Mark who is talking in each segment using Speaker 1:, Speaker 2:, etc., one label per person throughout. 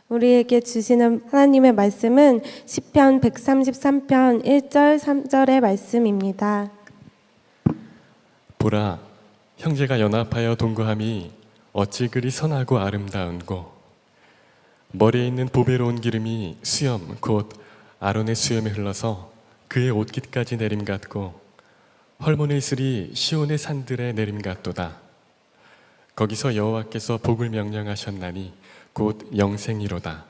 Speaker 1: 우리에게 주시는 하나님의 말씀은 시편 133편 1절 3절의 말씀입니다.
Speaker 2: 보라, 형제가 연합하여 동거함이 어찌 그리 선하고 아름다운고, 머리에 있는 보배로운 기름이 수염 곧 아론의 수염에 흘러서 그의 옷깃까지 내림 같고, 헐몬의 이슬이 시온의 산들에 내림 같도다. 거기서 여호와께서 복을 명령하셨나니 곧 영생이로다.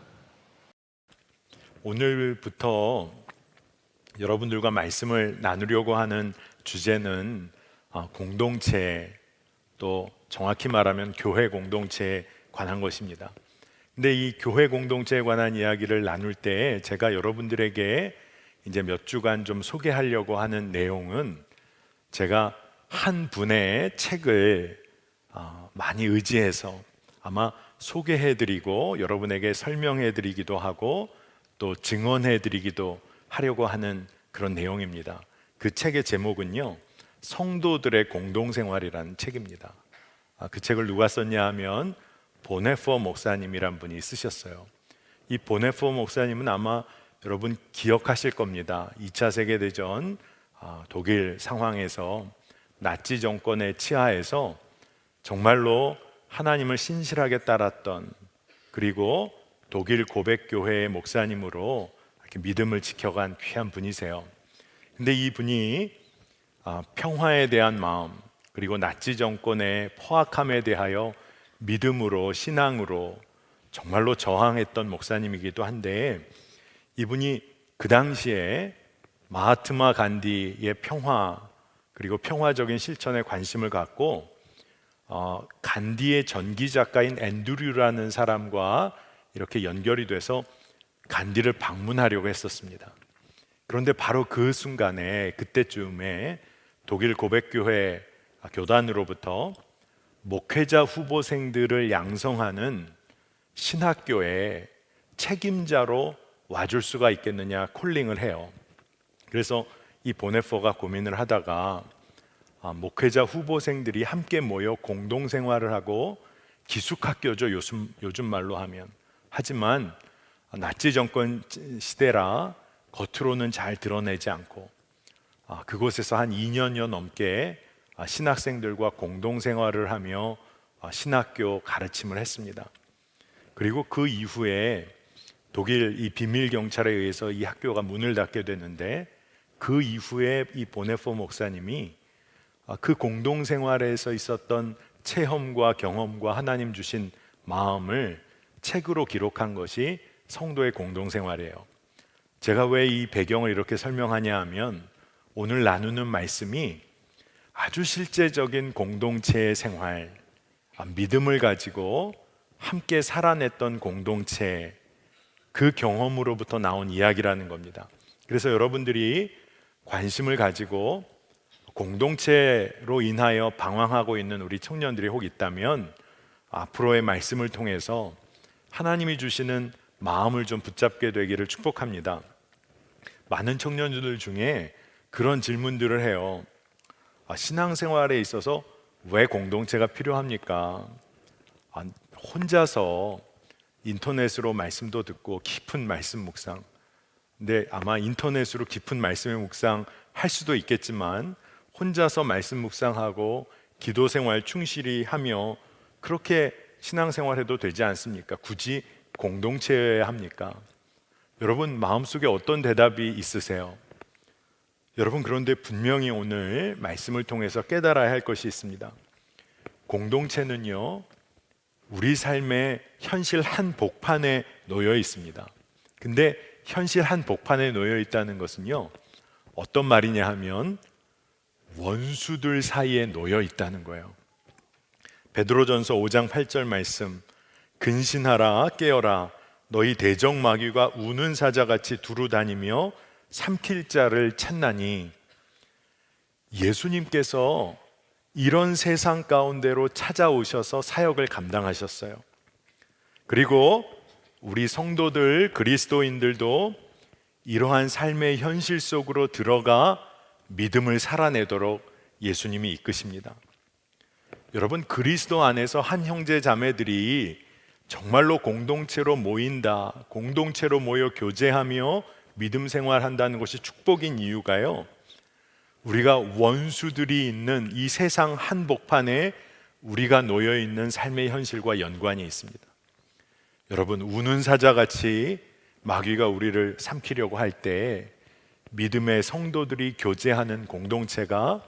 Speaker 3: 오늘부터 여러분들과 말씀을 나누려고 하는 주제는 공동체, 또 정확히 말하면 교회 공동체에 관한 것입니다. 근데 이 교회 공동체에 관한 이야기를 나눌 때 제가 여러분들에게 이제 몇 주간 좀 소개하려고 하는 내용은 제가 한 분의 책을 많이 의지해서 아마 소개해드리고 여러분에게 설명해드리기도 하고 또 증언해드리기도 하려고 하는 그런 내용입니다. 그 책의 제목은요, 성도들의 공동생활이라는 책입니다. 그 책을 누가 썼냐 하면 보네포 목사님이란 분이 쓰셨어요. 이 보네포 목사님은 아마 여러분 기억하실 겁니다. 2차 세계대전 독일 상황에서 나치 정권의 치하에서 정말로 하나님을 신실하게 따랐던, 그리고 독일 고백교회의 목사님으로 이렇게 믿음을 지켜간 귀한 분이세요. 근데 이 분이 평화에 대한 마음, 그리고 나치 정권의 포악함에 대하여 믿음으로, 신앙으로 정말로 저항했던 목사님이기도 한데, 이분이 그 당시에 마하트마 간디의 평화, 그리고 평화적인 실천에 관심을 갖고 간디의 전기 작가인 앤드류라는 사람과 이렇게 연결이 돼서 간디를 방문하려고 했었습니다. 그런데 바로 그 순간에, 그때쯤에 독일 고백교회 교단으로부터 목회자 후보생들을 양성하는 신학교에 책임자로 와줄 수가 있겠느냐 콜링을 해요. 그래서 이 보네포가 고민을 하다가 목회자 후보생들이 함께 모여 공동생활을 하고 기숙학교죠, 요즘 말로 하면. 하지만 나치 정권 시대라 겉으로는 잘 드러내지 않고 그곳에서 한 2년여 넘게 신학생들과 공동생활을 하며 신학교 가르침을 했습니다. 그리고 그 이후에 독일 이 비밀 경찰에 의해서 이 학교가 문을 닫게 됐는데, 그 이후에 이 보네포 목사님이 그 공동생활에서 있었던 체험과 경험과 하나님 주신 마음을 책으로 기록한 것이 성도의 공동생활이에요. 제가 왜 이 배경을 이렇게 설명하냐 하면, 오늘 나누는 말씀이 아주 실제적인 공동체의 생활, 믿음을 가지고 함께 살아냈던 공동체, 그 경험으로부터 나온 이야기라는 겁니다. 그래서 여러분들이 관심을 가지고 공동체로 인하여 방황하고 있는 우리 청년들이 혹 있다면 앞으로의 말씀을 통해서 하나님이 주시는 마음을 좀 붙잡게 되기를 축복합니다. 많은 청년들 중에 그런 질문들을 해요. 신앙생활에 있어서 왜 공동체가 필요합니까? 혼자서 인터넷으로 말씀도 듣고 깊은 말씀 묵상, 근데 아마 인터넷으로 깊은 말씀의 묵상 할 수도 있겠지만 혼자서 말씀 묵상하고 기도 생활 충실히 하며 그렇게 신앙생활해도 되지 않습니까? 굳이 공동체여야 합니까? 여러분 마음속에 어떤 대답이 있으세요? 여러분, 그런데 분명히 오늘 말씀을 통해서 깨달아야 할 것이 있습니다. 공동체는요, 우리 삶의 현실 한복판에 놓여 있습니다. 근데 현실 한복판에 놓여 있다는 것은요, 어떤 말이냐 하면 원수들 사이에 놓여 있다는 거예요. 베드로전서 5장 8절 말씀, 근신하라 깨어라 너희 대적마귀가 우는 사자같이 두루 다니며 삼킬 자를 찾나니, 예수님께서 이런 세상 가운데로 찾아오셔서 사역을 감당하셨어요. 그리고 우리 성도들, 그리스도인들도 이러한 삶의 현실 속으로 들어가 믿음을 살아내도록 예수님이 이끄십니다. 여러분, 그리스도 안에서 한 형제 자매들이 정말로 공동체로 모인다, 공동체로 모여 교제하며 믿음 생활한다는 것이 축복인 이유가요, 우리가 원수들이 있는 이 세상 한복판에 우리가 놓여 있는 삶의 현실과 연관이 있습니다. 여러분, 우는 사자같이 마귀가 우리를 삼키려고 할 때 믿음의 성도들이 교제하는 공동체가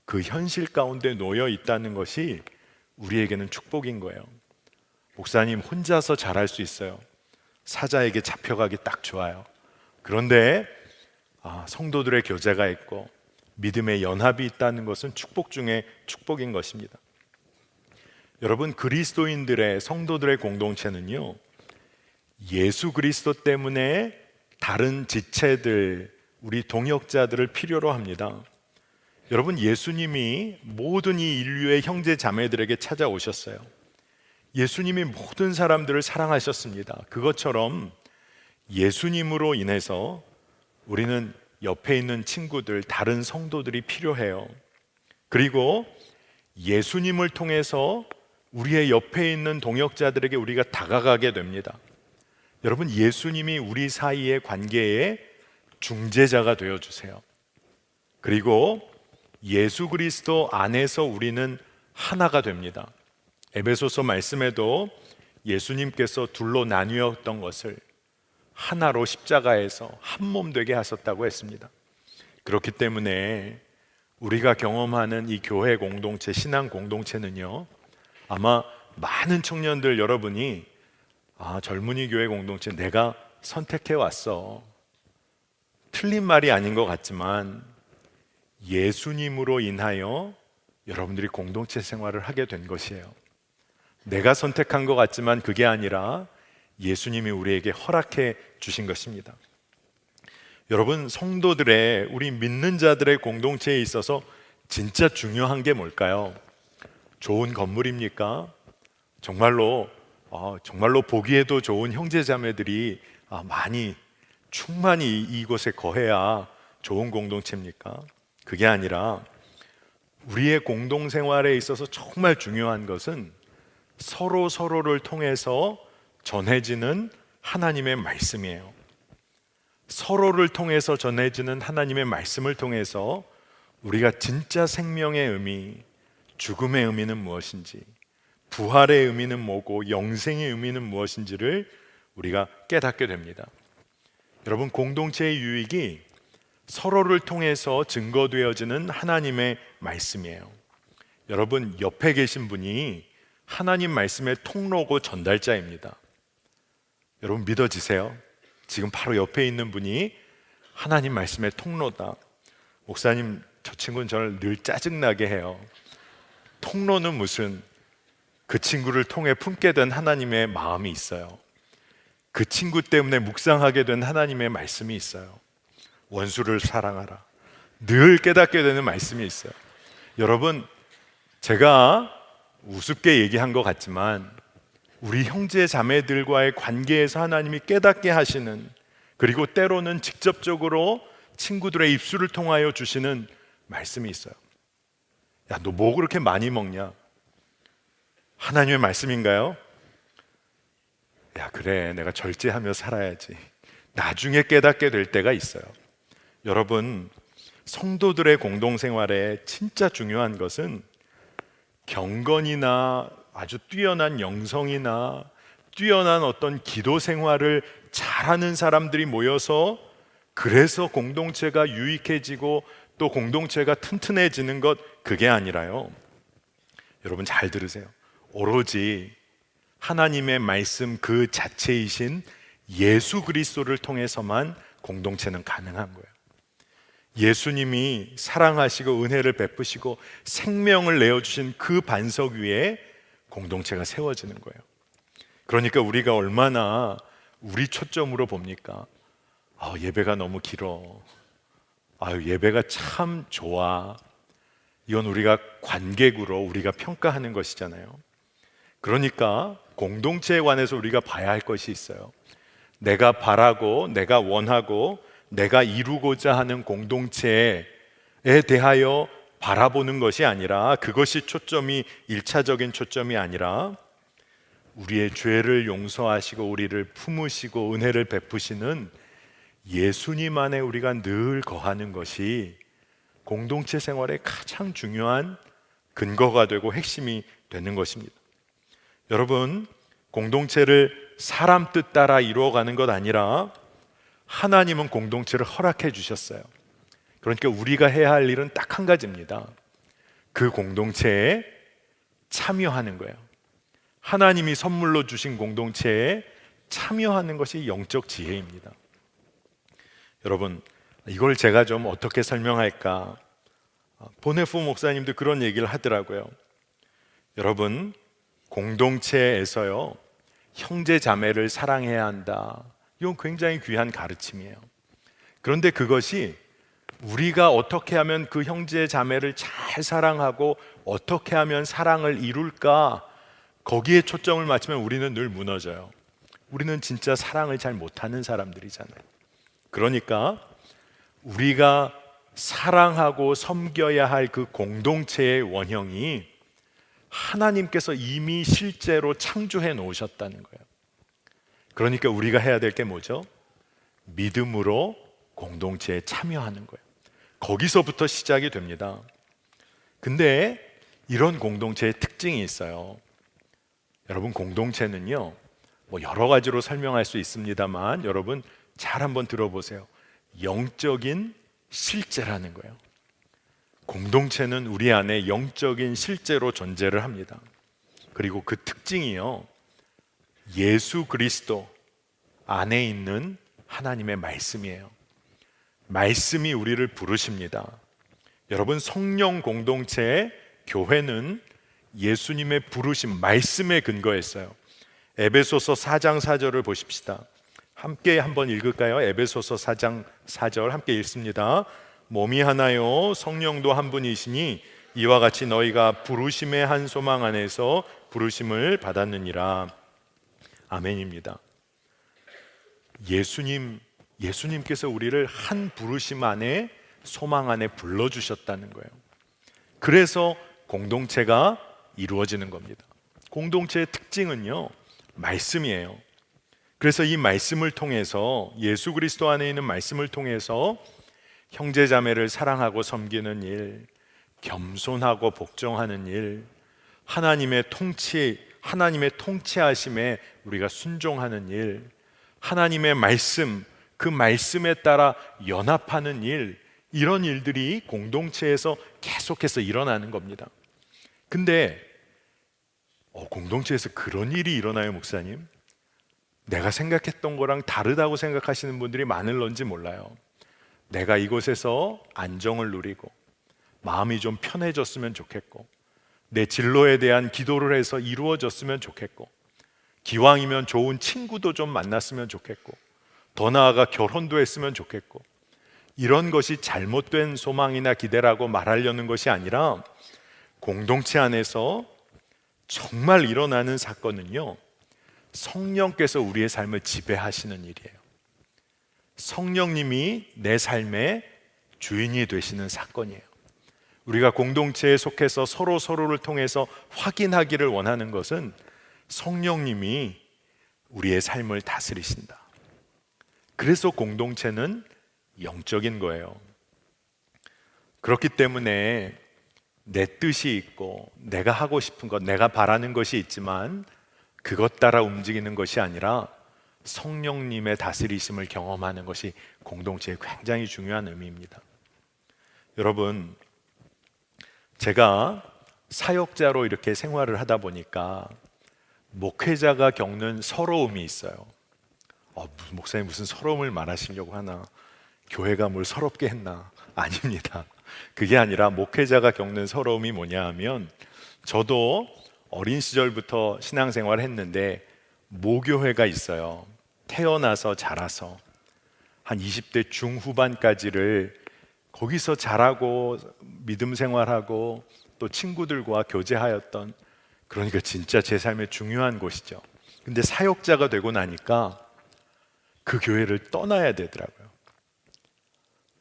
Speaker 3: 그 현실 가운데 놓여 있다는 것이 우리에게는 축복인 거예요. 목사님, 혼자서 잘할 수 있어요. 사자에게 잡혀가기 딱 좋아요. 그런데 성도들의 교제가 있고 믿음의 연합이 있다는 것은 축복 중에 축복인 것입니다. 여러분, 그리스도인들의, 성도들의 공동체는요, 예수 그리스도 때문에 다른 지체들, 우리 동역자들을 필요로 합니다. 여러분, 예수님이 모든 이 인류의 형제 자매들에게 찾아오셨어요. 예수님이 모든 사람들을 사랑하셨습니다. 그것처럼 예수님으로 인해서 우리는 옆에 있는 친구들, 다른 성도들이 필요해요. 그리고 예수님을 통해서 우리의 옆에 있는 동역자들에게 우리가 다가가게 됩니다. 여러분, 예수님이 우리 사이의 관계에 중재자가 되어주세요. 그리고 예수 그리스도 안에서 우리는 하나가 됩니다. 에베소서 말씀에도 예수님께서 둘로 나뉘었던 것을 하나로 십자가에서 한 몸 되게 하셨다고 했습니다. 그렇기 때문에 우리가 경험하는 이 교회 공동체, 신앙 공동체는요, 아마 많은 청년들 여러분이 젊은이 교회 공동체 내가 선택해 왔어, 틀린 말이 아닌 것 같지만 예수님으로 인하여 여러분들이 공동체 생활을 하게 된 것이에요. 내가 선택한 것 같지만 그게 아니라 예수님이 우리에게 허락해 주신 것입니다. 여러분, 성도들의, 우리 믿는 자들의 공동체에 있어서 진짜 중요한 게 뭘까요? 좋은 건물입니까? 정말로 보기에도 좋은 형제자매들이 충만히 이곳에 거해야 좋은 공동체입니까? 그게 아니라 우리의 공동생활에 있어서 정말 중요한 것은 서로를 통해서 전해지는 하나님의 말씀이에요. 서로를 통해서 전해지는 하나님의 말씀을 통해서 우리가 진짜 생명의 의미, 죽음의 의미는 무엇인지, 부활의 의미는 뭐고 영생의 의미는 무엇인지를 우리가 깨닫게 됩니다. 여러분, 공동체의 유익이 서로를 통해서 증거되어지는 하나님의 말씀이에요. 여러분, 옆에 계신 분이 하나님 말씀의 통로고 전달자입니다. 여러분, 믿어지세요? 지금 바로 옆에 있는 분이 하나님 말씀의 통로다. 목사님, 저 친구는 저를 늘 짜증나게 해요. 통로는 무슨, 그 친구를 통해 품게 된 하나님의 마음이 있어요. 그 친구 때문에 묵상하게 된 하나님의 말씀이 있어요. 원수를 사랑하라. 늘 깨닫게 되는 말씀이 있어요. 여러분, 제가 우습게 얘기한 것 같지만 우리 형제 자매들과의 관계에서 하나님이 깨닫게 하시는, 그리고 때로는 직접적으로 친구들의 입술을 통하여 주시는 말씀이 있어요. 야, 너 뭐 그렇게 많이 먹냐? 하나님의 말씀인가요? 야, 그래, 내가 절제하며 살아야지. 나중에 깨닫게 될 때가 있어요. 여러분, 성도들의 공동생활에 진짜 중요한 것은 경건이나 아주 뛰어난 영성이나 뛰어난 어떤 기도 생활을 잘하는 사람들이 모여서 그래서 공동체가 유익해지고 또 공동체가 튼튼해지는 것, 그게 아니라요, 여러분 잘 들으세요. 오로지 하나님의 말씀 그 자체이신 예수 그리스도를 통해서만 공동체는 가능한 거예요. 예수님이 사랑하시고 은혜를 베푸시고 생명을 내어주신 그 반석 위에 공동체가 세워지는 거예요. 그러니까 우리가 얼마나 우리 초점으로 봅니까? 예배가 너무 길어. 예배가 참 좋아. 이건 우리가 관객으로 우리가 평가하는 것이잖아요. 그러니까 공동체에 관해서 우리가 봐야 할 것이 있어요. 내가 바라고, 내가 원하고, 내가 이루고자 하는 공동체에 대하여 바라보는 것이 아니라, 그것이 초점이, 일차적인 초점이 아니라 우리의 죄를 용서하시고 우리를 품으시고 은혜를 베푸시는 예수님 안에 우리가 늘 거하는 것이 공동체 생활의 가장 중요한 근거가 되고 핵심이 되는 것입니다. 여러분, 공동체를 사람 뜻 따라 이루어가는 것 아니라 하나님은 공동체를 허락해 주셨어요. 그러니까 우리가 해야 할 일은 딱 한 가지입니다. 그 공동체에 참여하는 거예요. 하나님이 선물로 주신 공동체에 참여하는 것이 영적 지혜입니다. 여러분, 이걸 제가 좀 어떻게 설명할까? 보네포 목사님도 그런 얘기를 하더라고요. 여러분, 공동체에서요, 형제 자매를 사랑해야 한다. 이건 굉장히 귀한 가르침이에요. 그런데 그것이 우리가 어떻게 하면 그 형제 자매를 잘 사랑하고 어떻게 하면 사랑을 이룰까, 거기에 초점을 맞추면 우리는 늘 무너져요. 우리는 진짜 사랑을 잘 못하는 사람들이잖아요. 그러니까 우리가 사랑하고 섬겨야 할 그 공동체의 원형이 하나님께서 이미 실제로 창조해 놓으셨다는 거예요. 그러니까 우리가 해야 될 게 뭐죠? 믿음으로 공동체에 참여하는 거예요. 거기서부터 시작이 됩니다. 근데 이런 공동체의 특징이 있어요. 여러분, 공동체는요, 뭐 여러 가지로 설명할 수 있습니다만 여러분 잘 한번 들어보세요. 영적인 실제라는 거예요. 공동체는 우리 안에 영적인 실제로 존재를 합니다. 그리고 그 특징이요, 예수 그리스도 안에 있는 하나님의 말씀이에요. 말씀이 우리를 부르십니다. 여러분, 성령 공동체의 교회는 예수님의 부르심, 말씀에 근거했어요. 에베소서 4장 4절을 보십시다. 함께 한번 읽을까요? 에베소서 4장 4절 함께 읽습니다. 몸이 하나요 성령도 한 분이시니 이와 같이 너희가 부르심의 한 소망 안에서 부르심을 받았느니라. 아멘입니다. 예수님께서 우리를 한 부르심 안에, 소망 안에 불러주셨다는 거예요. 그래서 공동체가 이루어지는 겁니다. 공동체의 특징은요, 말씀이에요. 그래서 이 말씀을 통해서, 예수 그리스도 안에 있는 말씀을 통해서 형제 자매를 사랑하고 섬기는 일, 겸손하고 복종하는 일, 하나님의 통치하심에 우리가 순종하는 일, 하나님의 말씀, 그 말씀에 따라 연합하는 일, 이런 일들이 공동체에서 계속해서 일어나는 겁니다. 근데 공동체에서 그런 일이 일어나요, 목사님? 내가 생각했던 거랑 다르다고 생각하시는 분들이 많을런지 몰라요. 내가 이곳에서 안정을 누리고 마음이 좀 편해졌으면 좋겠고, 내 진로에 대한 기도를 해서 이루어졌으면 좋겠고, 기왕이면 좋은 친구도 좀 만났으면 좋겠고, 더 나아가 결혼도 했으면 좋겠고, 이런 것이 잘못된 소망이나 기대라고 말하려는 것이 아니라, 공동체 안에서 정말 일어나는 사건은요, 성령께서 우리의 삶을 지배하시는 일이에요. 성령님이 내 삶의 주인이 되시는 사건이에요. 우리가 공동체에 속해서 서로를 통해서 확인하기를 원하는 것은 성령님이 우리의 삶을 다스리신다. 그래서 공동체는 영적인 거예요. 그렇기 때문에 내 뜻이 있고 내가 하고 싶은 것, 내가 바라는 것이 있지만 그것 따라 움직이는 것이 아니라 성령님의 다스리심을 경험하는 것이 공동체의 굉장히 중요한 의미입니다. 여러분, 제가 사역자로 이렇게 생활을 하다 보니까 목회자가 겪는 서러움이 있어요. 목사님 무슨 서러움을 말하시려고 하나? 교회가 뭘 서럽게 했나? 아닙니다. 그게 아니라 목회자가 겪는 서러움이 뭐냐 하면, 저도 어린 시절부터 신앙생활을 했는데 모교회가 있어요. 태어나서 자라서 한 20대 중후반까지를 거기서 자라고 믿음 생활하고 또 친구들과 교제하였던, 그러니까 진짜 제 삶의 중요한 곳이죠. 근데 사역자가 되고 나니까 그 교회를 떠나야 되더라고요.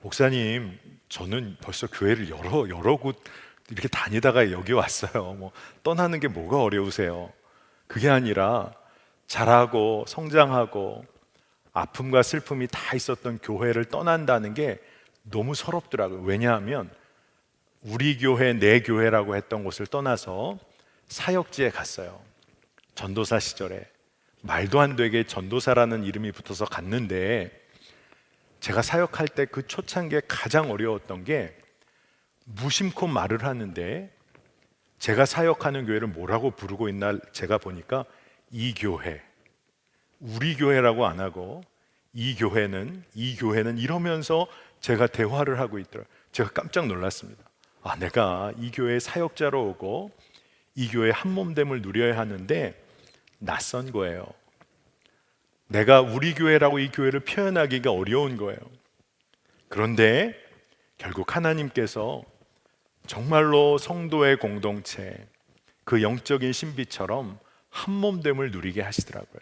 Speaker 3: 목사님, 저는 벌써 교회를 여러 곳 이렇게 다니다가 여기 왔어요. 뭐 떠나는 게 뭐가 어려우세요? 그게 아니라 자라고 성장하고 아픔과 슬픔이 다 있었던 교회를 떠난다는 게 너무 서럽더라고요. 왜냐하면 우리 교회, 내 교회라고 했던 곳을 떠나서 사역지에 갔어요. 전도사 시절에. 말도 안 되게 전도사라는 이름이 붙어서 갔는데, 제가 사역할 때 그 초창기에 가장 어려웠던 게 무심코 말을 하는데 제가 사역하는 교회를 뭐라고 부르고 있나 제가 보니까 이 교회, 우리 교회라고 안 하고 이 교회는 이러면서 제가 대화를 하고 있더라고요. 제가 깜짝 놀랐습니다. 아, 내가 이 교회에 사역자로 오고 이 교회의 한몸됨을 누려야 하는데 낯선 거예요. 내가 우리 교회라고 이 교회를 표현하기가 어려운 거예요. 그런데 결국 하나님께서 정말로 성도의 공동체, 그 영적인 신비처럼 한몸됨을 누리게 하시더라고요.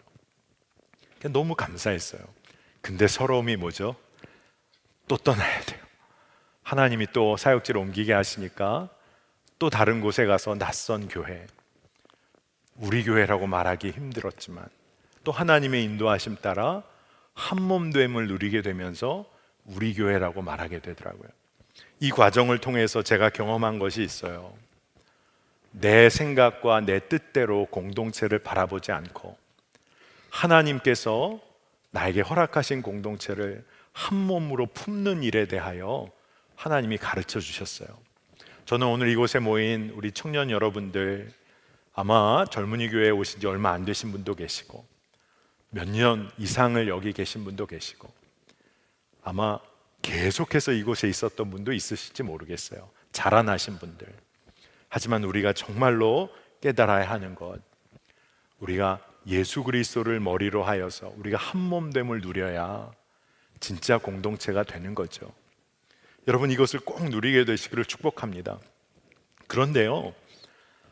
Speaker 3: 너무 감사했어요. 근데 서러움이 뭐죠? 또 떠나야 돼요. 하나님이 또 사역지를 옮기게 하시니까 또 다른 곳에 가서 낯선 교회, 우리 교회라고 말하기 힘들었지만 또 하나님의 인도하심 따라 한몸됨을 누리게 되면서 우리 교회라고 말하게 되더라고요. 이 과정을 통해서 제가 경험한 것이 있어요. 내 생각과 내 뜻대로 공동체를 바라보지 않고 하나님께서 나에게 허락하신 공동체를 한 몸으로 품는 일에 대하여 하나님이 가르쳐 주셨어요. 저는 오늘 이곳에 모인 우리 청년 여러분들, 아마 젊은이 교회에 오신 지 얼마 안 되신 분도 계시고 몇 년 이상을 여기 계신 분도 계시고 아마 계속해서 이곳에 있었던 분도 있으실지 모르겠어요. 자라나신 분들. 하지만 우리가 정말로 깨달아야 하는 것, 우리가 예수 그리스도를 머리로 하여서 우리가 한몸됨을 누려야 진짜 공동체가 되는 거죠. 여러분, 이것을 꼭 누리게 되시기를 축복합니다. 그런데요,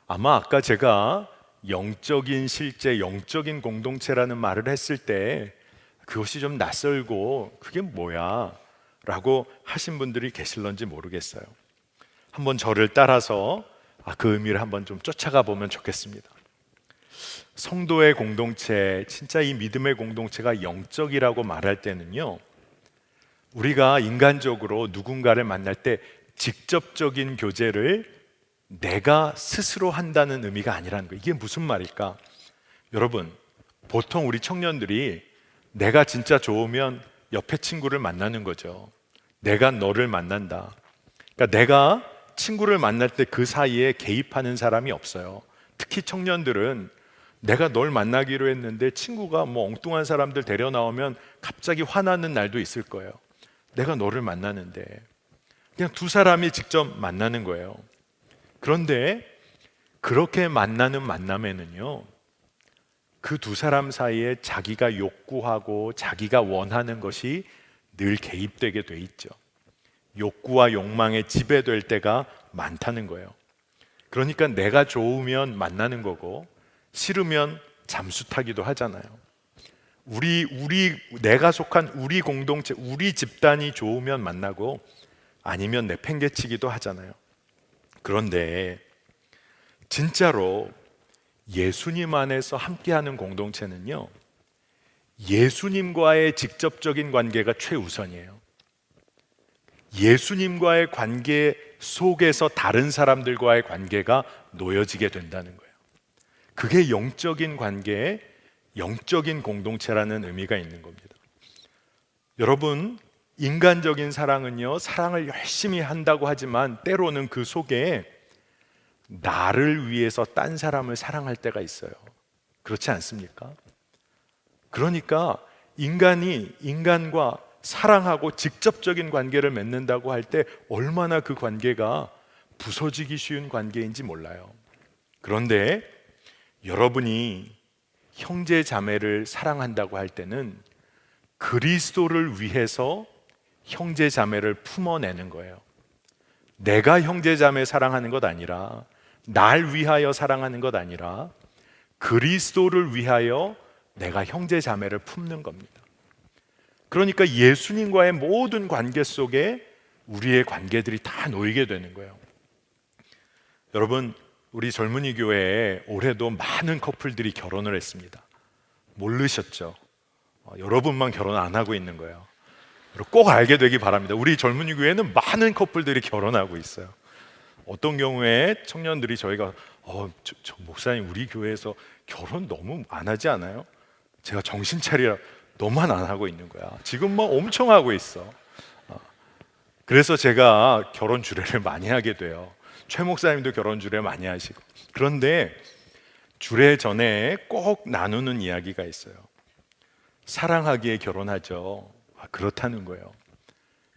Speaker 3: 아마 아까 제가 영적인 실제, 영적인 공동체라는 말을 했을 때 그것이 좀 낯설고 그게 뭐야? 라고 하신 분들이 계실런지 모르겠어요. 한번 저를 따라서 그 의미를 한번 좀 쫓아가 보면 좋겠습니다. 성도의 공동체, 진짜 이 믿음의 공동체가 영적이라고 말할 때는요, 우리가 인간적으로 누군가를 만날 때 직접적인 교제를 내가 스스로 한다는 의미가 아니라는 거예요. 이게 무슨 말일까? 여러분, 보통 우리 청년들이 내가 진짜 좋으면 옆에 친구를 만나는 거죠. 내가 너를 만난다. 그러니까 내가 친구를 만날 때 그 사이에 개입하는 사람이 없어요. 특히 청년들은 내가 널 만나기로 했는데 친구가 뭐 엉뚱한 사람들 데려 나오면 갑자기 화나는 날도 있을 거예요. 내가 너를 만나는데 그냥 두 사람이 직접 만나는 거예요. 그런데 그렇게 만나는 만남에는요, 그 두 사람 사이에 자기가 욕구하고 자기가 원하는 것이 늘 개입되게 돼 있죠. 욕구와 욕망에 지배될 때가 많다는 거예요. 그러니까 내가 좋으면 만나는 거고 싫으면 잠수 타기도 하잖아요. 내가 속한 우리 공동체, 우리 집단이 좋으면 만나고 아니면 내팽개치기도 하잖아요. 그런데 진짜로 예수님 안에서 함께하는 공동체는요, 예수님과의 직접적인 관계가 최우선이에요. 예수님과의 관계 속에서 다른 사람들과의 관계가 놓여지게 된다는 거예요. 그게 영적인 관계에 영적인 공동체라는 의미가 있는 겁니다. 여러분, 인간적인 사랑은요, 사랑을 열심히 한다고 하지만 때로는 그 속에 나를 위해서 딴 사람을 사랑할 때가 있어요. 그렇지 않습니까? 그러니까 인간이 인간과 사랑하고 직접적인 관계를 맺는다고 할 때 얼마나 그 관계가 부서지기 쉬운 관계인지 몰라요. 그런데 여러분이 형제 자매를 사랑한다고 할 때는 그리스도를 위해서 형제 자매를 품어내는 거예요. 내가 형제 자매 사랑하는 것 아니라, 날 위하여 사랑하는 것 아니라 그리스도를 위하여 내가 형제 자매를 품는 겁니다. 그러니까 예수님과의 모든 관계 속에 우리의 관계들이 다 놓이게 되는 거예요. 여러분, 우리 젊은이 교회에 올해도 많은 커플들이 결혼을 했습니다. 모르셨죠? 여러분만 결혼 안 하고 있는 거예요. 꼭 알게 되기 바랍니다. 우리 젊은이 교회는 많은 커플들이 결혼하고 있어요. 어떤 경우에 청년들이 저희가 저 목사님 우리 교회에서 결혼 너무 안 하지 않아요? 제가 정신 차리라 너만 안 하고 있는 거야. 지금 뭐 엄청 하고 있어. 그래서 제가 결혼 주례를 많이 하게 돼요. 최 목사님도 결혼 주례 많이 하시고. 그런데 주례 전에 꼭 나누는 이야기가 있어요. 사랑하기에 결혼하죠. 그렇다는 거예요.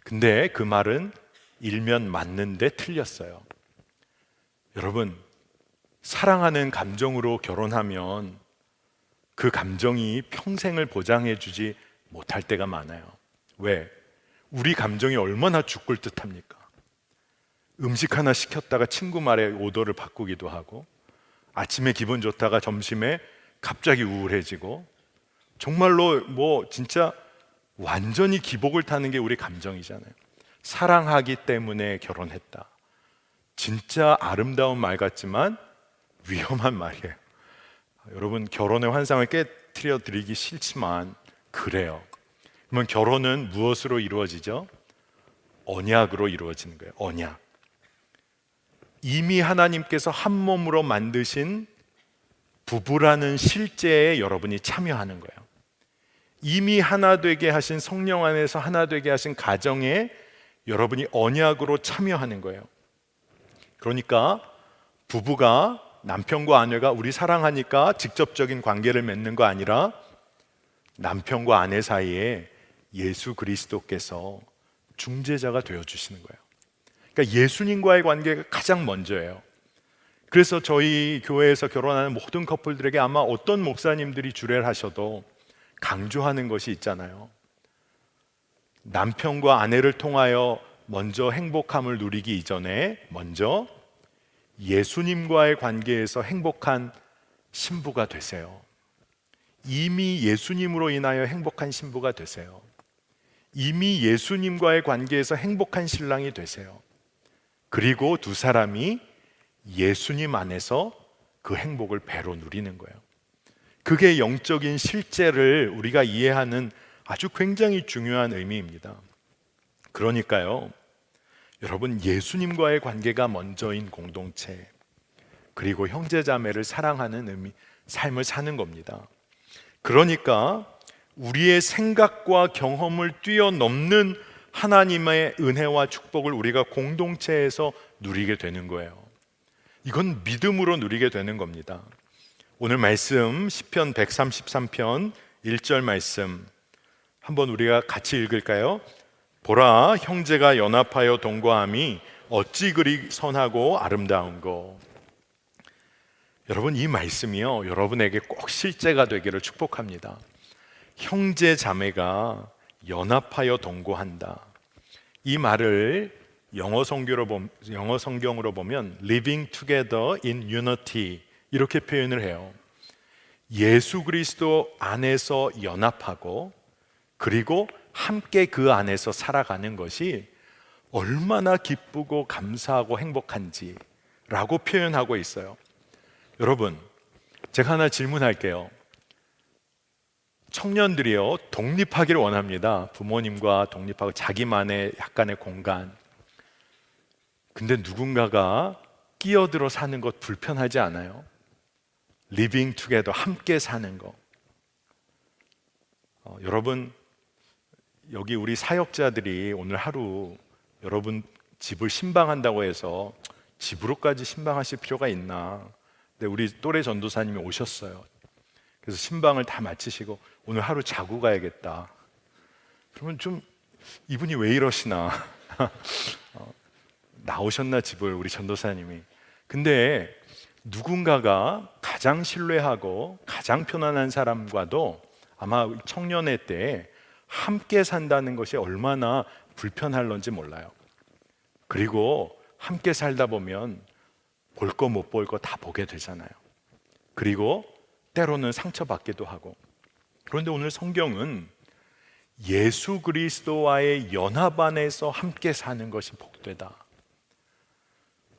Speaker 3: 근데 그 말은 일면 맞는데 틀렸어요. 여러분, 사랑하는 감정으로 결혼하면 그 감정이 평생을 보장해 주지 못할 때가 많아요. 왜? 우리 감정이 얼마나 죽을 듯합니까? 음식 하나 시켰다가 친구 말에 오더를 바꾸기도 하고, 아침에 기분 좋다가 점심에 갑자기 우울해지고, 정말로 진짜 완전히 기복을 타는 게 우리 감정이잖아요. 사랑하기 때문에 결혼했다. 진짜 아름다운 말 같지만 위험한 말이에요. 여러분, 결혼의 환상을 깨트려 드리기 싫지만 그래요. 그러면 결혼은 무엇으로 이루어지죠? 언약으로 이루어지는 거예요. 언약. 이미 하나님께서 한 몸으로 만드신 부부라는 실제에 여러분이 참여하는 거예요. 이미 하나 되게 하신 성령 안에서 하나 되게 하신 가정에 여러분이 언약으로 참여하는 거예요. 그러니까 부부가, 남편과 아내가 우리 사랑하니까 직접적인 관계를 맺는 거 아니라 남편과 아내 사이에 예수 그리스도께서 중재자가 되어주시는 거예요. 그러니까 예수님과의 관계가 가장 먼저예요. 그래서 저희 교회에서 결혼하는 모든 커플들에게 아마 어떤 목사님들이 주례를 하셔도 강조하는 것이 있잖아요. 남편과 아내를 통하여 먼저 행복함을 누리기 이전에 먼저 예수님과의 관계에서 행복한 신부가 되세요. 이미 예수님으로 인하여 행복한 신부가 되세요. 이미 예수님과의 관계에서 행복한 신랑이 되세요. 그리고 두 사람이 예수님 안에서 그 행복을 배로 누리는 거예요. 그게 영적인 실제를 우리가 이해하는 아주 굉장히 중요한 의미입니다. 그러니까요, 여러분, 예수님과의 관계가 먼저인 공동체, 그리고 형제자매를 사랑하는 삶을 사는 겁니다. 그러니까 우리의 생각과 경험을 뛰어넘는 하나님의 은혜와 축복을 우리가 공동체에서 누리게 되는 거예요. 이건 믿음으로 누리게 되는 겁니다. 오늘 말씀 시편 133편 1절 말씀 한번 우리가 같이 읽을까요? 보라, 형제가 연합하여 동거함이 어찌 그리 선하고 아름다운고. 여러분, 이 말씀이요, 여러분에게 꼭 실제가 되기를 축복합니다. 형제 자매가 연합하여 동거한다. 이 말을 영어 성경으로 보면 living together in unity 이렇게 표현을 해요. 예수 그리스도 안에서 연합하고 그리고 함께 그 안에서 살아가는 것이 얼마나 기쁘고 감사하고 행복한지라고 표현하고 있어요. 여러분, 제가 하나 질문할게요. 청년들이요, 독립하기를 원합니다. 부모님과 독립하고 자기만의 약간의 공간. 근데 누군가가 끼어들어 사는 것 불편하지 않아요? living together, 함께 사는 거. 여러분, 여기 우리 사역자들이 오늘 하루 여러분 집을 신방한다고 해서 집으로까지 신방하실 필요가 있나? 근데 우리 또래 전도사님이 오셨어요. 그래서 신방을 다 마치시고 오늘 하루 자고 가야겠다. 그러면 좀 이분이 왜 이러시나? 나오셨나 집을 우리 전도사님이. 근데 누군가가 가장 신뢰하고 가장 편안한 사람과도 아마 청년의 때에 함께 산다는 것이 얼마나 불편할런지 몰라요. 그리고 함께 살다 보면 볼 거 못 볼 거 다 보게 되잖아요. 그리고 때로는 상처받기도 하고. 그런데 오늘 성경은 예수 그리스도와의 연합 안에서 함께 사는 것이 복되다.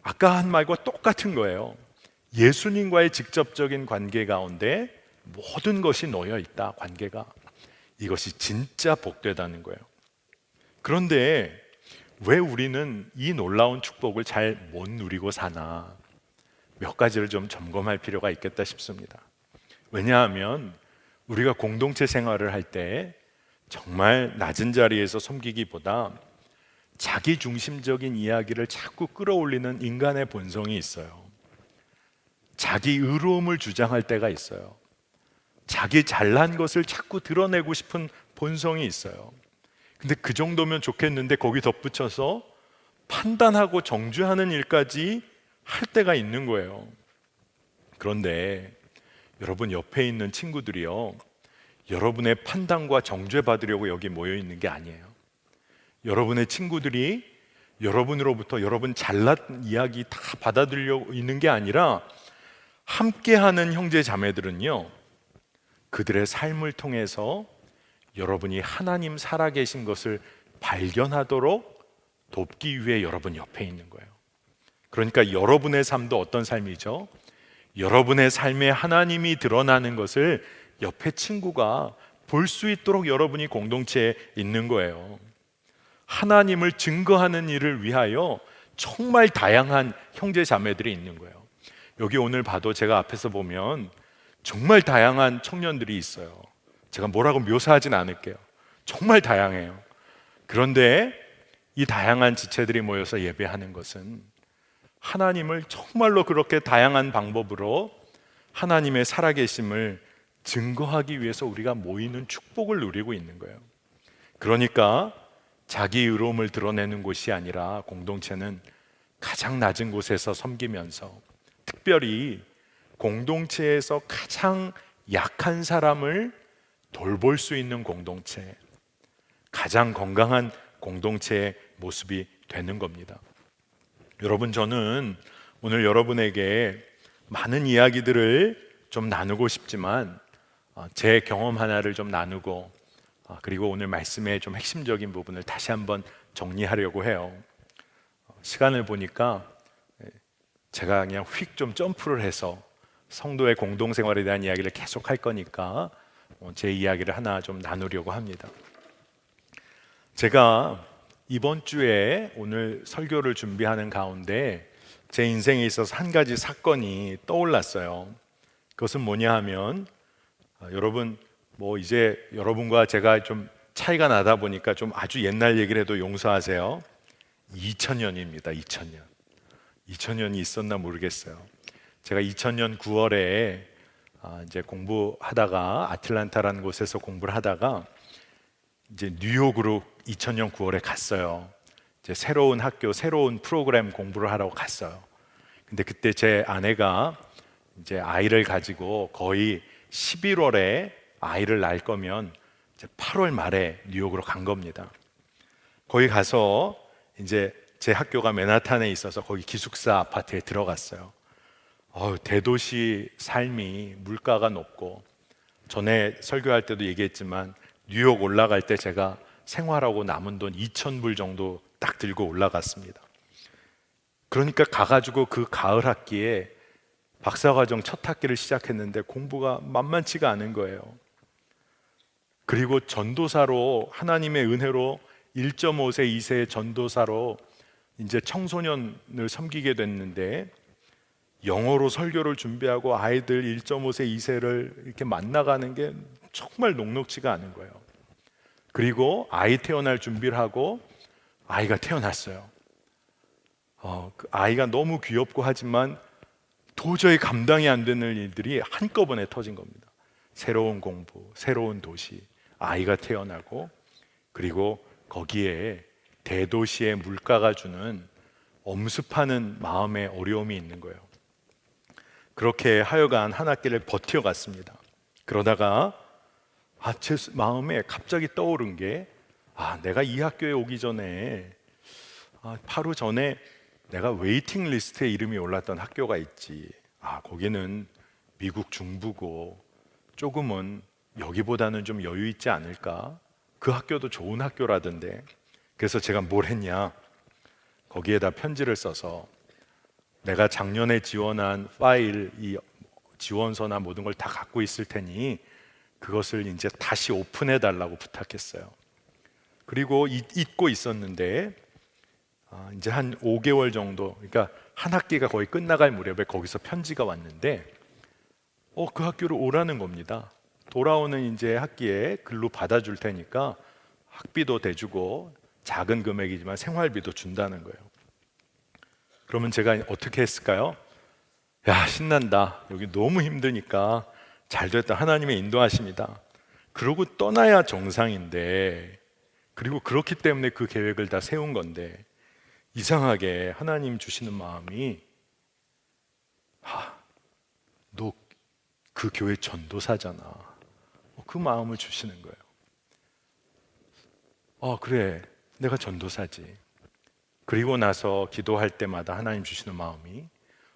Speaker 3: 아까 한 말과 똑같은 거예요. 예수님과의 직접적인 관계 가운데 모든 것이 놓여 있다. 관계가 이것이 진짜 복되다는 거예요. 그런데 왜 우리는 이 놀라운 축복을 잘 못 누리고 사나? 몇 가지를 좀 점검할 필요가 있겠다 싶습니다. 왜냐하면 우리가 공동체 생활을 할 때 정말 낮은 자리에서 섬기기보다 자기 중심적인 이야기를 자꾸 끌어올리는 인간의 본성이 있어요. 자기 의로움을 주장할 때가 있어요. 자기 잘난 것을 자꾸 드러내고 싶은 본성이 있어요. 근데 그 정도면 좋겠는데 거기 덧붙여서 판단하고 정죄하는 일까지 할 때가 있는 거예요. 그런데 여러분 옆에 있는 친구들이요, 여러분의 판단과 정죄 받으려고 여기 모여 있는 게 아니에요. 여러분의 친구들이 여러분으로부터 여러분 잘난 이야기 다 받아들이려고 있는 게 아니라 함께하는 형제 자매들은요, 그들의 삶을 통해서 여러분이 하나님 살아계신 것을 발견하도록 돕기 위해 여러분 옆에 있는 거예요. 그러니까 여러분의 삶도 어떤 삶이죠? 여러분의 삶에 하나님이 드러나는 것을 옆에 친구가 볼 수 있도록 여러분이 공동체에 있는 거예요. 하나님을 증거하는 일을 위하여 정말 다양한 형제 자매들이 있는 거예요. 여기 오늘 봐도 제가 앞에서 보면 정말 다양한 청년들이 있어요. 제가 뭐라고 묘사하진 않을게요. 정말 다양해요. 그런데 이 다양한 지체들이 모여서 예배하는 것은 하나님을 정말로 그렇게 다양한 방법으로 하나님의 살아계심을 증거하기 위해서 우리가 모이는 축복을 누리고 있는 거예요. 그러니까 자기 의로움을 드러내는 곳이 아니라 공동체는 가장 낮은 곳에서 섬기면서, 특별히 공동체에서 가장 약한 사람을 돌볼 수 있는 공동체, 가장 건강한 공동체의 모습이 되는 겁니다. 여러분, 저는 오늘 여러분에게 많은 이야기들을 좀 나누고 싶지만 제 경험 하나를 좀 나누고, 그리고 오늘 말씀의 좀 핵심적인 부분을 다시 한번 정리하려고 해요. 시간을 보니까 제가 그냥 휙 좀 점프를 해서 성도의 공동생활에 대한 이야기를 계속 할 거니까 제 이야기를 하나 좀 나누려고 합니다. 제가 이번 주에 오늘 설교를 준비하는 가운데 제 인생에 있어서 한 가지 사건이 떠올랐어요. 그것은 뭐냐 하면, 여러분 뭐 이제 여러분과 제가 좀 차이가 나다 보니까 좀 아주 옛날 얘기를 해도 용서하세요. 2000년입니다. 2000년이 있었나 모르겠어요. 제가 2000년 9월에 이제 공부하다가 아틀란타라는 곳에서 공부를 하다가 이제 뉴욕으로 2000년 9월에 갔어요. 이제 새로운 학교, 새로운 프로그램 공부를 하라고 갔어요. 근데 그때 제 아내가 이제 아이를 가지고 거의 11월에 아이를 낳을 거면 이제 8월 말에 뉴욕으로 간 겁니다. 거기 가서 이제 제 학교가 맨하탄에 있어서 거기 기숙사 아파트에 들어갔어요. 대도시 삶이 물가가 높고, 전에 설교할 때도 얘기했지만 뉴욕 올라갈 때 제가 생활하고 남은 돈 2,000불 정도 딱 들고 올라갔습니다. 그러니까 가가지고 그 가을 학기에 박사과정 첫 학기를 시작했는데 공부가 만만치가 않은 거예요. 그리고 전도사로, 하나님의 은혜로 1.5세, 2세의 전도사로 이제 청소년을 섬기게 됐는데, 영어로 설교를 준비하고 아이들 1.5세, 2세를 이렇게 만나가는 게 정말 녹록지가 않은 거예요. 그리고 아이 태어날 준비를 하고 아이가 태어났어요. 그 아이가 너무 귀엽고 하지만 도저히 감당이 안 되는 일들이 한꺼번에 터진 겁니다. 새로운 공부, 새로운 도시, 아이가 태어나고, 그리고 거기에 대도시의 물가가 주는 엄습하는 마음의 어려움이 있는 거예요. 그렇게 하여간 한 학기를 버텨갔습니다. 그러다가 제 마음에 갑자기 떠오른 게, 내가 이 학교에 오기 전에 하루 전에 내가 웨이팅 리스트에 이름이 올랐던 학교가 있지. 거기는 미국 중부고 조금은 여기보다는 좀 여유 있지 않을까? 그 학교도 좋은 학교라던데. 그래서 제가 뭘 했냐, 거기에다 편지를 써서 내가 작년에 지원한 파일, 이 지원서나 모든 걸 다 갖고 있을 테니 그것을 이제 다시 오픈해 달라고 부탁했어요. 그리고 잊고 있었는데 이제 한 5개월 정도, 그러니까 한 학기가 거의 끝나갈 무렵에 거기서 편지가 왔는데 그 학교로 오라는 겁니다. 돌아오는 이제 학기에 글로 받아줄 테니까 학비도 대주고 작은 금액이지만 생활비도 준다는 거예요. 그러면 제가 어떻게 했을까요? 야, 신난다. 여기 너무 힘드니까 잘 됐다. 하나님의 인도하십니다. 그러고 떠나야 정상인데, 그리고 그렇기 때문에 그 계획을 다 세운 건데, 이상하게 하나님 주시는 마음이 너 그 교회 전도사잖아. 그 마음을 주시는 거예요. 그래, 내가 전도사지. 그리고 나서 기도할 때마다 하나님 주시는 마음이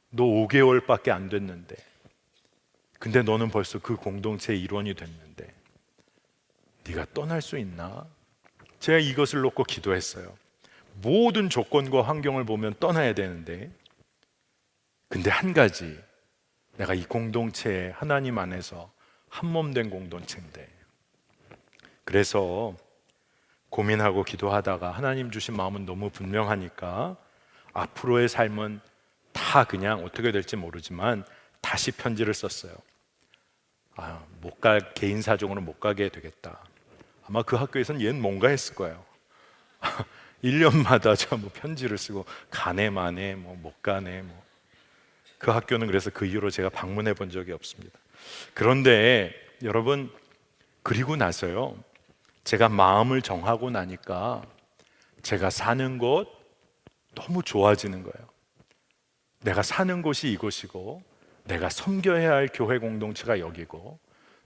Speaker 3: 너 5개월밖에 안 됐는데, 근데 너는 벌써 그 공동체의 일원이 됐는데 네가 떠날 수 있나? 제가 이것을 놓고 기도했어요. 모든 조건과 환경을 보면 떠나야 되는데, 근데 한 가지, 내가 이 공동체에 하나님 안에서 한 몸 된 공동체인데, 그래서 고민하고 기도하다가 하나님 주신 마음은 너무 분명하니까 앞으로의 삶은 다 그냥 어떻게 될지 모르지만 다시 편지를 썼어요. 개인 사정으로 못 가게 되겠다. 아마 그 학교에서는 얘는 뭔가 했을 거예요. 1년마다 저 편지를 쓰고 가네 마네 못 가네 그 학교는 그래서 그 이후로 제가 방문해 본 적이 없습니다. 그런데 여러분, 그리고 나서요, 제가 마음을 정하고 나니까 제가 사는 곳 너무 좋아지는 거예요. 내가 사는 곳이 이곳이고, 내가 섬겨야 할 교회 공동체가 여기고,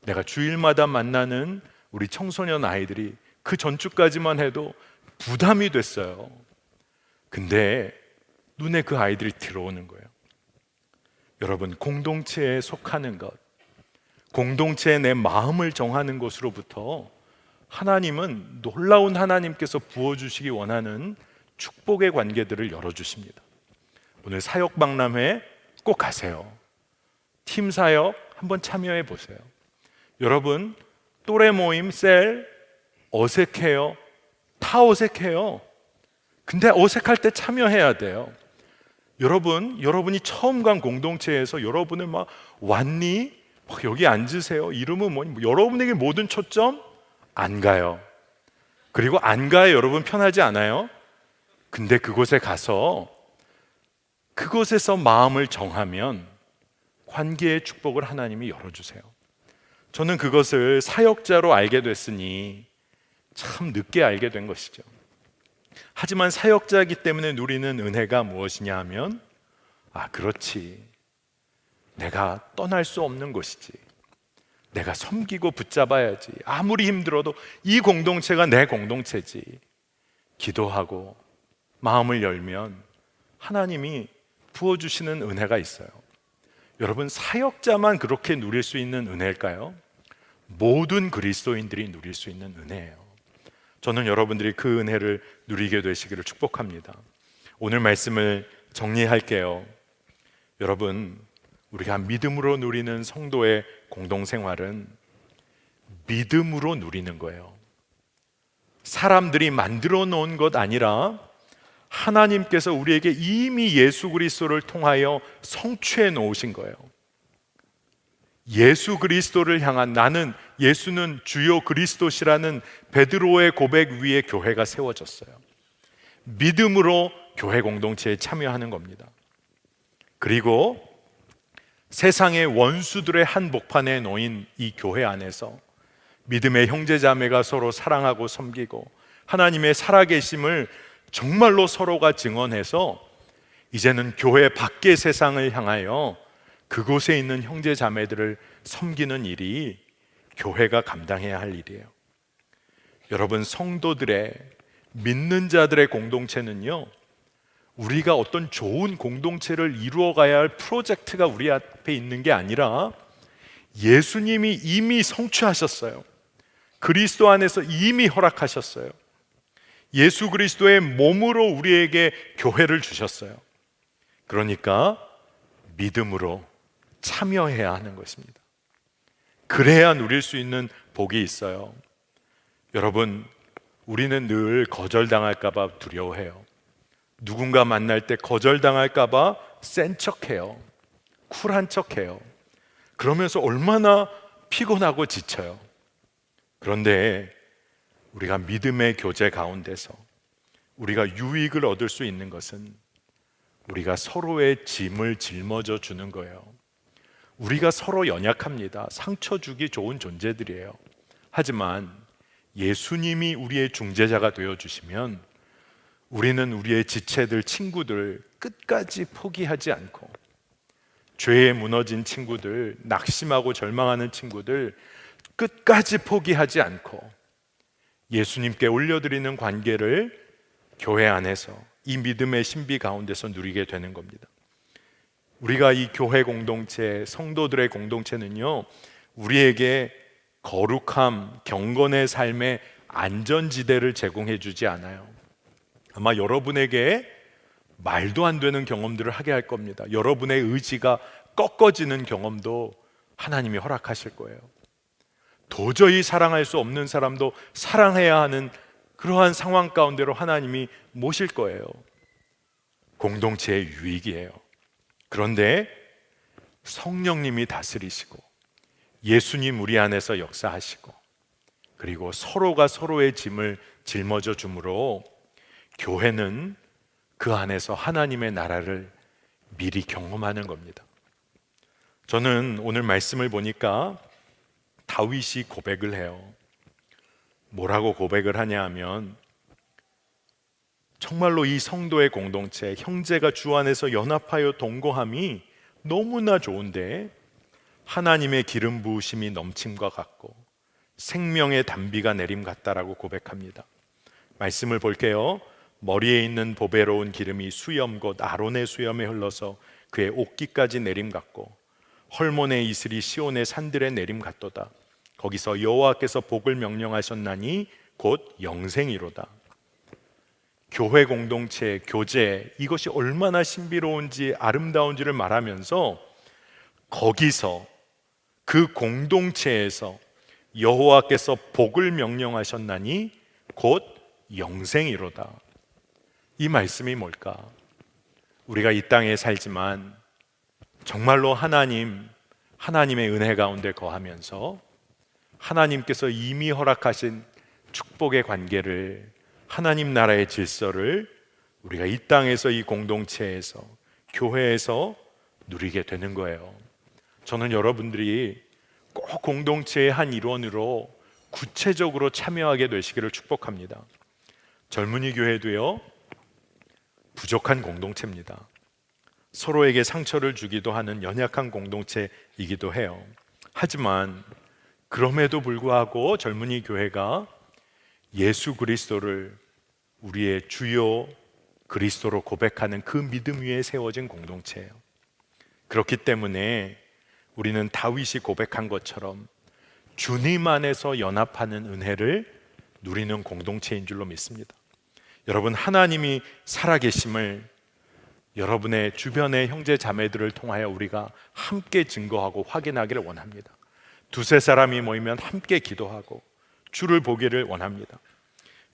Speaker 3: 내가 주일마다 만나는 우리 청소년 아이들이 그 전주까지만 해도 부담이 됐어요. 근데 눈에 그 아이들이 들어오는 거예요. 여러분, 공동체에 속하는 것, 공동체에 내 마음을 정하는 것으로부터 하나님은, 놀라운 하나님께서 부어주시기 원하는 축복의 관계들을 열어주십니다. 오늘 사역박람회 꼭 가세요. 팀 사역 한번 참여해 보세요. 여러분, 또래 모임, 셀 어색해요? 다 어색해요. 근데 어색할 때 참여해야 돼요. 여러분이 처음 간 공동체에서 여러분을 막 왔니? 여기 앉으세요. 이름은 뭐니? 여러분에게 모든 초점 안 가요. 그리고 안 가요. 여러분 편하지 않아요? 근데 그곳에 가서 그곳에서 마음을 정하면 관계의 축복을 하나님이 열어주세요. 저는 그것을 사역자로 알게 됐으니 참 늦게 알게 된 것이죠. 하지만 사역자이기 때문에 누리는 은혜가 무엇이냐 하면, 그렇지, 내가 떠날 수 없는 곳이지, 내가 섬기고 붙잡아야지, 아무리 힘들어도 이 공동체가 내 공동체지, 기도하고 마음을 열면 하나님이 부어주시는 은혜가 있어요. 여러분, 사역자만 그렇게 누릴 수 있는 은혜일까요? 모든 그리스도인들이 누릴 수 있는 은혜예요. 저는 여러분들이 그 은혜를 누리게 되시기를 축복합니다. 오늘 말씀을 정리할게요. 여러분, 우리가 믿음으로 누리는 성도의 공동생활은 믿음으로 누리는 거예요. 사람들이 만들어 놓은 것 아니라 하나님께서 우리에게 이미 예수 그리스도를 통하여 성취해 놓으신 거예요. 예수 그리스도를 향한, 나는 예수는 주요 그리스도시라는 베드로의 고백 위에 교회가 세워졌어요. 믿음으로 교회 공동체에 참여하는 겁니다. 그리고 세상의 원수들의 한복판에 놓인 이 교회 안에서 믿음의 형제자매가 서로 사랑하고 섬기고 하나님의 살아계심을 정말로 서로가 증언해서 이제는 교회 밖의 세상을 향하여 그곳에 있는 형제 자매들을 섬기는 일이 교회가 감당해야 할 일이에요. 여러분, 성도들의, 믿는 자들의 공동체는요, 우리가 어떤 좋은 공동체를 이루어가야 할 프로젝트가 우리 앞에 있는 게 아니라 예수님이 이미 성취하셨어요. 그리스도 안에서 이미 그러니까 믿음으로 참여해야 하는 것입니다. 그래야 누릴 수 있는 복이 있어요. 여러분, 우리는 늘 거절당할까봐 두려워해요. 누군가 만날 때 거절당할까봐 센 척해요. 쿨한 척해요. 그러면서 얼마나 피곤하고 지쳐요. 그런데 우리가 믿음의 교제 가운데서 우리가 유익을 얻을 수 있는 것은 우리가 서로의 짐을 짊어져 주는 거예요. 우리가 서로 연약합니다. 상처 주기 좋은 존재들이에요. 하지만 예수님이 우리의 중재자가 되어주시면 우리는 우리의 지체들, 친구들 끝까지 포기하지 않고, 죄에 무너진 친구들, 낙심하고 절망하는 친구들 끝까지 포기하지 않고 예수님께 올려드리는 관계를 교회 안에서 이 믿음의 신비 가운데서 누리게 되는 겁니다. 우리가 이 교회 공동체, 성도들의 공동체는요, 우리에게 거룩함, 경건의 삶의 안전지대를 제공해 주지 않아요. 아마 여러분에게 말도 안 되는 경험들을 하게 할 겁니다. 여러분의 의지가 꺾어지는 경험도 하나님이 허락하실 거예요. 도저히 사랑할 수 없는 사람도 사랑해야 하는 그러한 상황 가운데로 하나님이 모실 거예요. 공동체의 유익이에요. 그런데 성령님이 다스리시고 예수님 우리 안에서 역사하시고 그리고 서로가 서로의 짐을 짊어져 주므로 교회는 그 안에서 하나님의 나라를 미리 경험하는 겁니다. 저는 오늘 말씀을 보니까 다윗이 고백을 해요. 뭐라고 고백을 하냐 하면, 정말로 이 성도의 공동체, 형제가 주 안에서 연합하여 동거함이 너무나 좋은데 하나님의 기름 부으심이 넘침과 같고 생명의 단비가 내림 같다라고 고백합니다. 말씀을 볼게요. 머리에 있는 보배로운 기름이 수염 곧 아론의 수염에 흘러서 그의 옷깃까지 내림 같고 헐몬의 이슬이 시온의 산들에 내림 같도다. 거기서 여호와께서 복을 명령하셨나니 곧 영생이로다. 교회 공동체, 교제, 이것이 얼마나 신비로운지 아름다운지를 말하면서 거기서 그 공동체에서 여호와께서 복을 명령하셨나니 곧 영생이로다. 이 말씀이 뭘까? 우리가 이 땅에 살지만 정말로 하나님의 은혜 가운데 거하면서 하나님께서 이미 허락하신 축복의 관계를, 하나님 나라의 질서를 우리가 이 땅에서, 이 공동체에서, 교회에서 누리게 되는 거예요. 저는 여러분들이 꼭 공동체의 한 일원으로 구체적으로 참여하게 되시기를 축복합니다. 젊은이 교회도요, 부족한 공동체입니다. 서로에게 상처를 주기도 하는 연약한 공동체이기도 해요. 하지만 그럼에도 불구하고 젊은이 교회가 예수 그리스도를 우리의 주요 그리스도로 고백하는 그 믿음 위에 세워진 공동체예요. 그렇기 때문에 우리는 다윗이 고백한 것처럼 주님 안에서 연합하는 은혜를 누리는 공동체인 줄로 믿습니다. 여러분, 하나님이 살아계심을 여러분의 주변의 형제 자매들을 통하여 우리가 함께 증거하고 확인하기를 원합니다. 두세 사람이 모이면 함께 기도하고 주를 보기를 원합니다.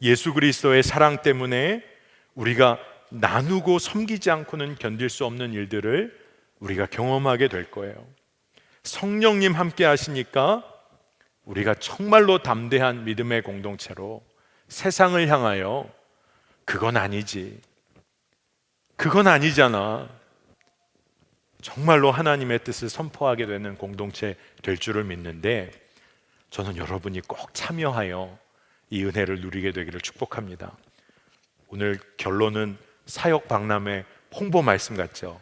Speaker 3: 예수 그리스도의 사랑 때문에 우리가 나누고 섬기지 않고는 견딜 수 없는 일들을 우리가 경험하게 될 거예요. 성령님 함께 하시니까 우리가 정말로 담대한 믿음의 공동체로 세상을 향하여 그건 아니지, 그건 아니잖아, 정말로 하나님의 뜻을 선포하게 되는 공동체 될 줄을 믿는데, 저는 여러분이 꼭 참여하여 이 은혜를 누리게 되기를 축복합니다. 오늘 결론은 사역 박람회 홍보 말씀 같죠?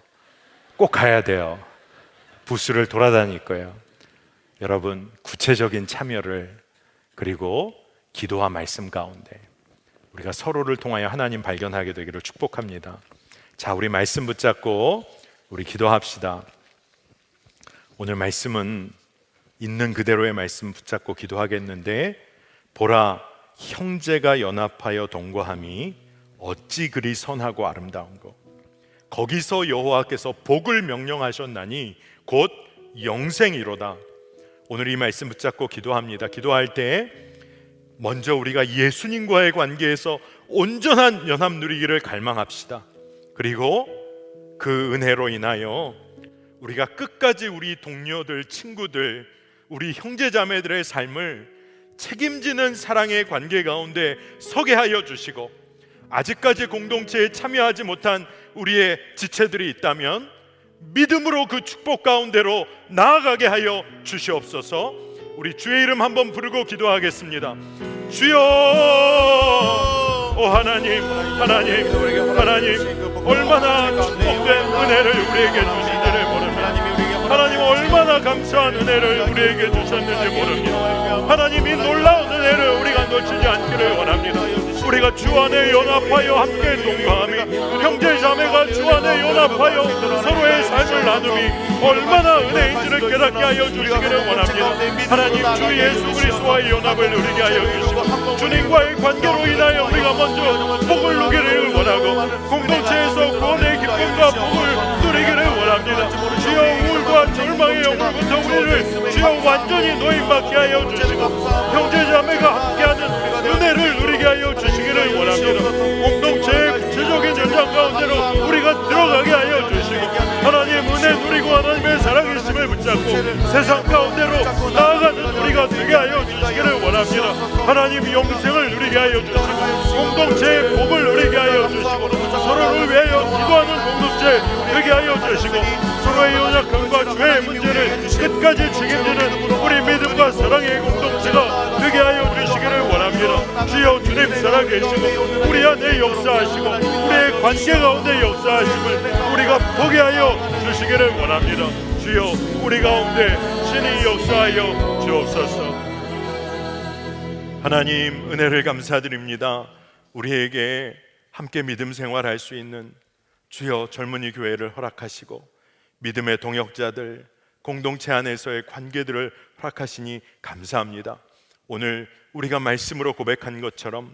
Speaker 3: 꼭 가야 돼요. 부스를 돌아다닐 거예요. 여러분, 구체적인 참여를, 그리고 기도와 말씀 가운데 우리가 서로를 통하여 하나님 발견하게 되기를 축복합니다. 자, 우리 말씀 붙잡고 우리 기도합시다. 오늘 말씀은 있는 그대로의 말씀 붙잡고 기도하겠는데, 보라, 형제가 연합하여 동거함이 어찌 그리 선하고 아름다운 것. 거기서 여호와께서 복을 명령하셨나니 곧 영생이로다. 오늘 이 말씀 붙잡고 기도합니다. 기도할 때 먼저 우리가 예수님과의 관계에서 온전한 연합 누리기를 갈망합시다. 그리고 그 은혜로 인하여 우리가 끝까지 우리 동료들, 친구들, 우리 형제자매들의 삶을 책임지는 사랑의 관계 가운데 서게 하여 주시고, 아직까지 공동체에 참여하지 못한 우리의 지체들이 있다면 믿음으로 그 축복 가운데로 나아가게 하여 주시옵소서. 우리 주의 이름 한번 부르고 기도하겠습니다. 주여, 오 하나님, 하나님, 하나님, 얼마나 축복된 은혜를 우리에게 주신지를 모릅니다. 하나님, 얼마나 감사한 은혜를 우리에게 주셨는지 모릅니다. 하나님, 이 놀라운 은혜를 우리가 놓치지 않기를 원합니다. 우리가 주 안에 연합하여 함께 동거함이, 형제자매가 주 안에 연합하여 서로의 삶을 나눔이 얼마나 은혜인지를 깨닫게 하여 주시기를 원합니다. 하나님, 주 예수 그리스도와의 연합을 누리게 하여 주시고, 주님과의 관계로 인하여 우리가 먼저 복을 누리기를 원하고, 공동체에서 구원의 기쁨과 복을 누리기를 원합니다. 주여, 우울과 절망의 영으로부터 우리를 주여 완전히 노임받게 하여 주시고, 형제자매가 함께하는 은혜를 누리게 하여 주시기를 원합니다. 공동체의 구체적인 현장 가운데로 우리가 들어가게 하여 주시고, 하나님 은혜 누리고 하나님의 살아계심을 붙잡고 세상 가운데로 나아가는 우리가 되게 하여 주시기를 원합니다. 하나님 영생을 누리게 하여 주시고, 공동체의 복을 누리게 하여 주시고, 서로를 위하여 기도하는 공동체 되게 하여 주시고, 서로의 연약함과 죄의 문제를 끝까지 책임지는 우리 믿음과 사랑의 공동체가 되게 하여 주시기를 원합니다. 주여, 주님 살아계시고 우리 안에 역사하시고 우리의 관계 가운데 역사하심을 우리가 보게 하여 주시기를 원합니다. 주여, 우리 가운데 신이 역사하여 주옵소서. 하나님, 은혜를 감사드립니다. 우리에게 함께 믿음 생활할 수 있는 주여 젊은이 교회를 허락하시고, 믿음의 동역자들, 공동체 안에서의 관계들을 허락하시니 감사합니다. 오늘 우리가 말씀으로 고백한 것처럼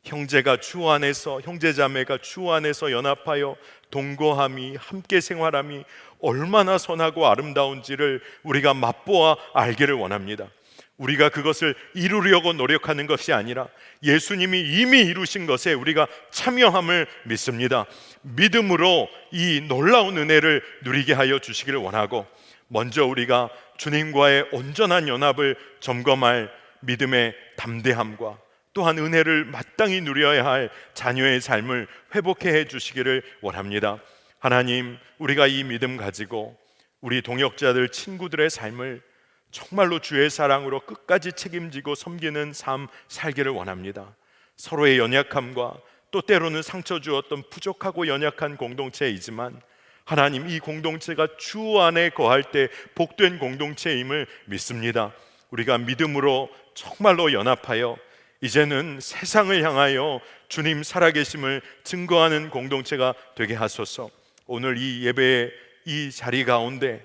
Speaker 3: 형제가 주 안에서, 형제자매가 주 안에서 연합하여 동거함이, 함께 생활함이 얼마나 선하고 아름다운지를 우리가 맛보아 알기를 원합니다. 우리가 그것을 이루려고 노력하는 것이 아니라 예수님이 이미 이루신 것에 우리가 참여함을 믿습니다. 믿음으로 이 놀라운 은혜를 누리게 하여 주시기를 원하고, 먼저 우리가 주님과의 온전한 연합을 점검할 믿음의 담대함과 또한 은혜를 마땅히 누려야 할 자녀의 삶을 회복해 해 주시기를 원합니다. 하나님, 우리가 이 믿음 가지고 우리 동역자들, 친구들의 삶을 정말로 주의 사랑으로 끝까지 책임지고 섬기는 삶 살기를 원합니다. 서로의 연약함과 또 때로는 상처 주었던 부족하고 연약한 공동체이지만, 하나님, 이 공동체가 주 안에 거할 때 복된 공동체임을 믿습니다. 우리가 믿음으로 정말로 연합하여 이제는 세상을 향하여 주님 살아계심을 증거하는 공동체가 되게 하소서. 오늘 이 예배의 이 자리 가운데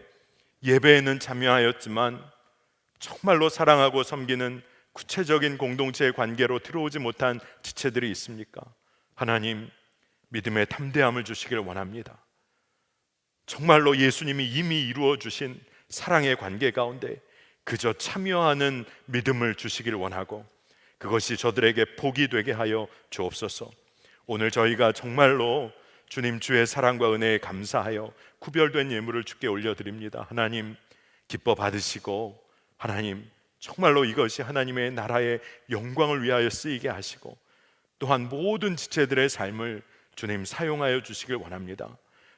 Speaker 3: 예배에는 참여하였지만 정말로 사랑하고 섬기는 구체적인 공동체의 관계로 들어오지 못한 지체들이 있습니까? 하나님, 믿음의 담대함을 주시기를 원합니다. 정말로 예수님이 이미 이루어 주신 사랑의 관계 가운데 그저 참여하는 믿음을 주시기를 원하고, 그것이 저들에게 복이 되게 하여 주옵소서. 오늘 저희가 정말로 주님 주의 사랑과 은혜에 감사하여 구별된 예물을 주께 올려드립니다. 하나님, 기뻐 받으시고, 하나님, 정말로 이것이 하나님의 나라의 영광을 위하여 쓰이게 하시고, 또한 모든 지체들의 삶을 주님 사용하여 주시길 원합니다.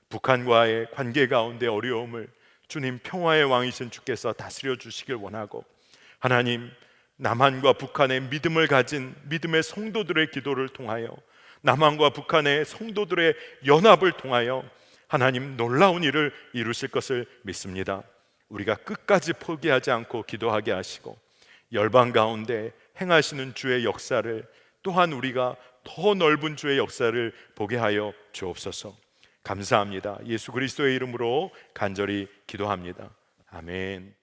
Speaker 3: 북한과의 관계 가운데 어려움을 주님 평화의 왕이신 주께서 다스려 주시길 원하고, 하나님, 남한과 북한의 믿음을 가진 믿음의 성도들의 기도를 통하여, 남한과 북한의 성도들의 연합을 통하여 하나님 놀라운 일을 이루실 것을 믿습니다. 우리가 끝까지 포기하지 않고 기도하게 하시고, 열방 가운데 행하시는 주의 역사를, 또한 우리가 더 넓은 주의 역사를 보게 하여 주옵소서. 감사합니다. 예수 그리스도의 이름으로 간절히 기도합니다. 아멘.